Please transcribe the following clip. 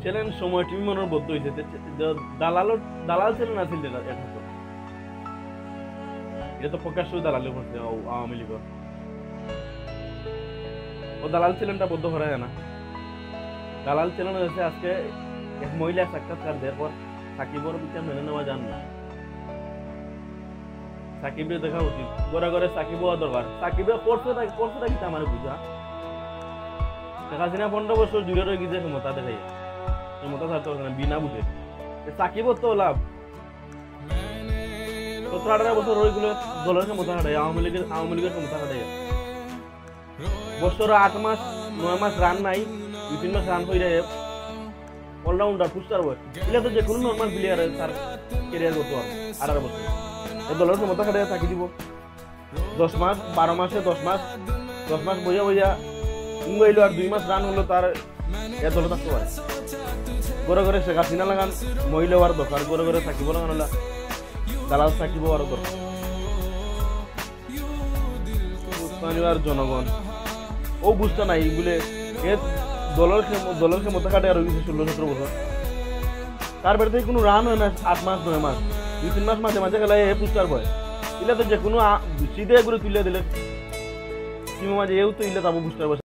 ছিলেন সময় টিভি মনের বদ্ধ হয়েছে দালাল ছিলেন না ছিলেন এটা তো এটা তো প্রকাশ্য দালালি করছে আওয়ামী লীগ ও দালাল ছিলেনটা বদ্ধ করা যায় না দালাল ছিলেন হয়েছে আজকে এক মহিলা সাক্ষাৎকার দেওয়ার পর সাকিবর বিচার মেনে নেওয়া যান না সাকিবের দেখা উচিত ঘরে ঘরে সাকিব হওয়া দরকার সাকিবের পড়ছে কিন্তু আমার বুঝা শেখ হাসিনা 15 বছর জুড়ে রয়ে গেছে ক্ষমতা দেখাই ক্ষমতা থাকতে পারছে না বিনা বুঝে সাকিবর তো লাভ 17-18 বছর ওইগুলো দলের ক্ষমতা হাঁটাই আওয়ামী লীগের ক্ষমতা হাঁটাই বছর 8 মাস 9 মাস রান নাই 2-3 মাস রান হয়ে অলরাউন্ডার পুস্টার বয় এগুলো তো যে কোনো নর্মাল প্লেয়ারের তার ক্যারিয়ার করতে পারবে 18 বছর এই দলের ক্ষমতা হাঁটাই থাকি দিব 10 মাস 12 মাসে 10 মাস বইয়া মুম্বাইলো আর 2 মাস রান হলো তার এ দলে থাকতে পারে ঘরে ঘরে শেখ হাসিনা লাগান মহিলা হওয়ার দরকার ঘরে ঘরে থাকিব লাগান হলে দালাল থাকিব আরো দরকার স্থানীয় জনগণ ও বুঝতে নাই বলে এ দলের ক্ষমতা কাটে আর 16-17 বছর তার বেড়ে কোনো রান হয় না 8 মাস 9 মাস 2-3 মাস মাঝে মাঝে খেলা এ পুস্টার বয় ইলে তো যে কোনো সিধে করে তুলে দিলে সীমা মাঝে এও তো ইলে তাবো পুস্টার বয়